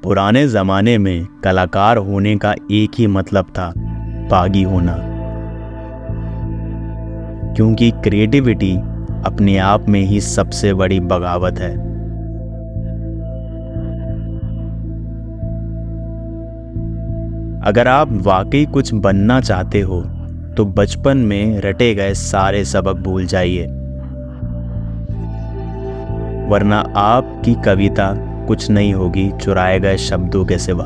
पुराने ज़माने में कलाकार होने का एक ही मतलब था, बागी होना। क्योंकि क्रिएटिविटी अपने आप में ही सबसे बड़ी बगावत है। अगर आप वाकई कुछ बनना चाहते हो तो बचपन में रटे गए सारे सबक भूल जाइए, वरना आपकी कविता कुछ नहीं होगी चुराए गए शब्दों के सिवा,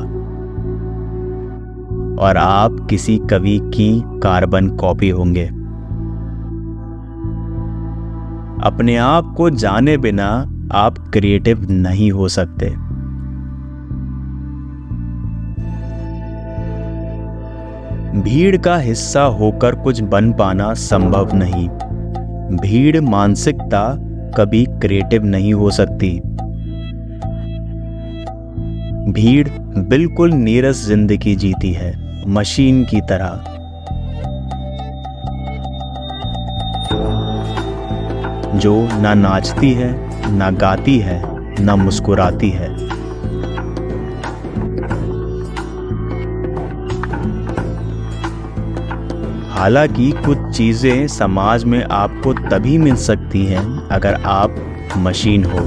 और आप किसी कवि की कार्बन कॉपी होंगे। अपने आप को जाने बिना आप क्रिएटिव नहीं हो सकते। भीड़ का हिस्सा होकर कुछ बन पाना संभव नहीं। भीड़ मानसिकता कभी क्रिएटिव नहीं हो सकती। भीड़ बिल्कुल नीरस जिंदगी जीती है, मशीन की तरह। जो ना नाचती है, ना गाती है, ना मुस्कुराती है। हालांकि कुछ चीजें समाज में आपको तभी मिल सकती हैं अगर आप मशीन हो।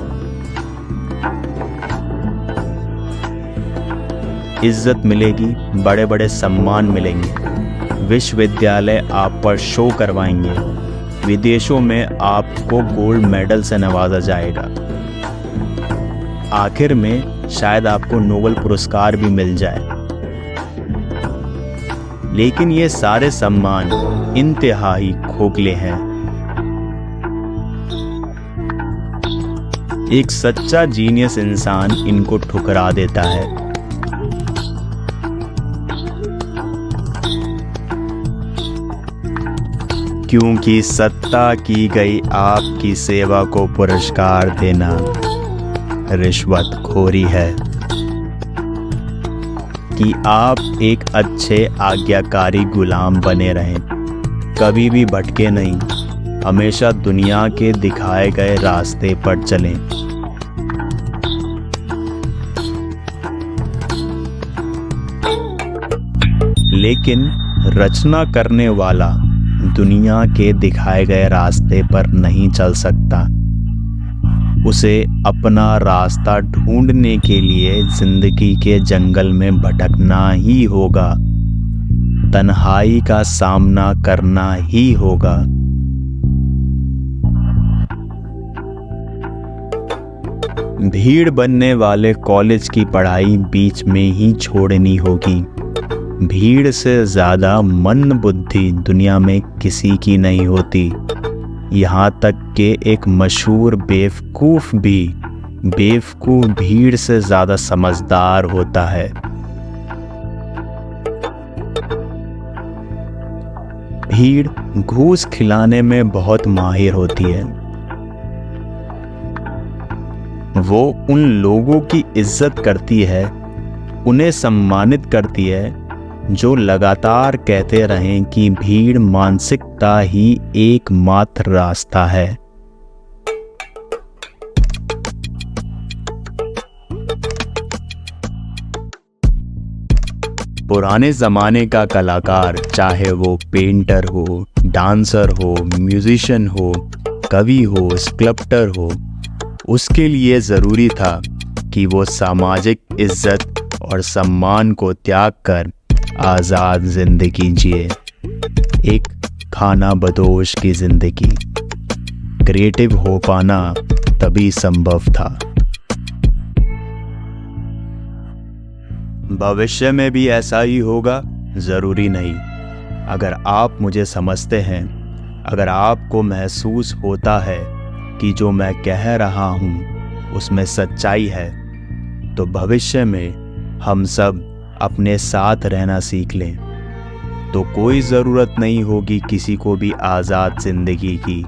इज्जत मिलेगी, बड़े बड़े सम्मान मिलेंगे, विश्वविद्यालय आप पर शो करवाएंगे, विदेशों में आपको गोल्ड मेडल से नवाजा जाएगा, आखिर में शायद आपको नोबेल पुरस्कार भी मिल जाए। लेकिन ये सारे सम्मान इंतहाई खोखले हैं। एक सच्चा जीनियस इंसान इनको ठुकरा देता है। क्योंकि सत्ता की गई आपकी सेवा को पुरस्कार देना रिश्वतखोरी है। कि आप एक अच्छे आज्ञाकारी गुलाम बने रहें, कभी भी भटके नहीं, हमेशा दुनिया के दिखाए गए रास्ते पर चलें। लेकिन रचना करने वाला दुनिया के दिखाए गए रास्ते पर नहीं चल सकता। उसे अपना रास्ता ढूंढने के लिए जिंदगी के जंगल में भटकना ही होगा, तन्हाई का सामना करना ही होगा। भीड़ बनने वाले कॉलेज की पढ़ाई बीच में ही छोड़नी होगी। भीड़ से ज्यादा मंद बुद्धि दुनिया में किसी की नहीं होती। यहाँ तक कि एक मशहूर बेवकूफ भी बेवकूफ भीड़ से ज्यादा समझदार होता है। भीड़ घूस खिलाने में बहुत माहिर होती है। वो उन लोगों की इज्जत करती है, उन्हें सम्मानित करती है जो लगातार कहते रहें कि भीड़ मानसिकता ही एकमात्र रास्ता है। पुराने जमाने का कलाकार, चाहे वो पेंटर हो, डांसर हो, म्यूजिशियन हो, कवि हो, स्कल्पटर हो, उसके लिए जरूरी था कि वो सामाजिक इज्जत और सम्मान को त्याग कर आजाद जिंदगी जिए, एक खाना बदोश की जिंदगी। क्रिएटिव हो पाना तभी संभव था। भविष्य में भी ऐसा ही होगा, जरूरी नहीं। अगर आप मुझे समझते हैं, अगर आपको महसूस होता है कि जो मैं कह रहा हूं उसमें सच्चाई है, तो भविष्य में हम सब अपने साथ रहना सीख लें, तो कोई ज़रूरत नहीं होगी किसी को भी आज़ाद जिंदगी की।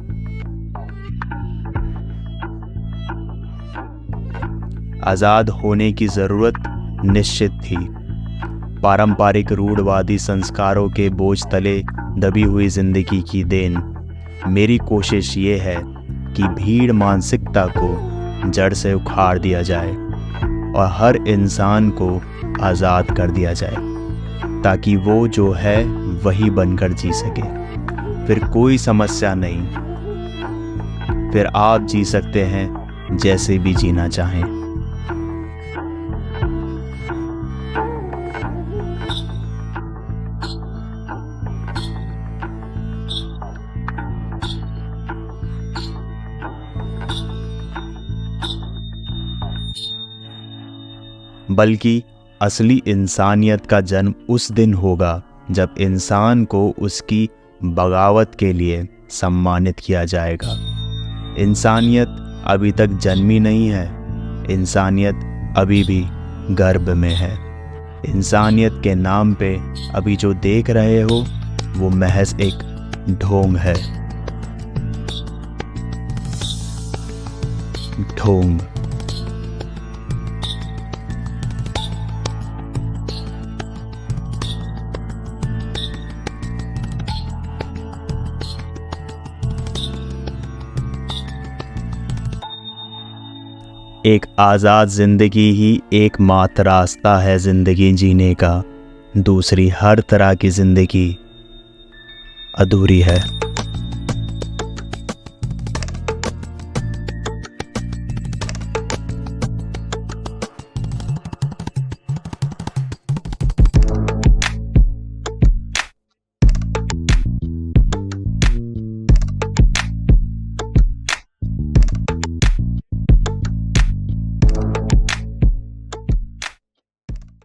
आज़ाद होने की ज़रूरत निश्चित थी। पारंपरिक रूढ़वादी संस्कारों के बोझ तले दबी हुई जिंदगी की देन। मेरी कोशिश ये है कि भीड़ मानसिकता को जड़ से उखाड़ दिया जाए। और हर इंसान को आज़ाद कर दिया जाए, ताकि वो जो है वही बनकर जी सके। फिर कोई समस्या नहीं, फिर आप जी सकते हैं जैसे भी जीना चाहें। बल्कि असली इंसानियत का जन्म उस दिन होगा जब इंसान को उसकी बगावत के लिए सम्मानित किया जाएगा। इंसानियत अभी तक जन्मी नहीं है, इंसानियत अभी भी गर्भ में है। इंसानियत के नाम पे अभी जो देख रहे हो वो महज एक ढोंग है। ढोंग। एक आज़ाद ज़िंदगी ही एकमात्र रास्ता है ज़िंदगी जीने का। दूसरी हर तरह की ज़िंदगी अधूरी है।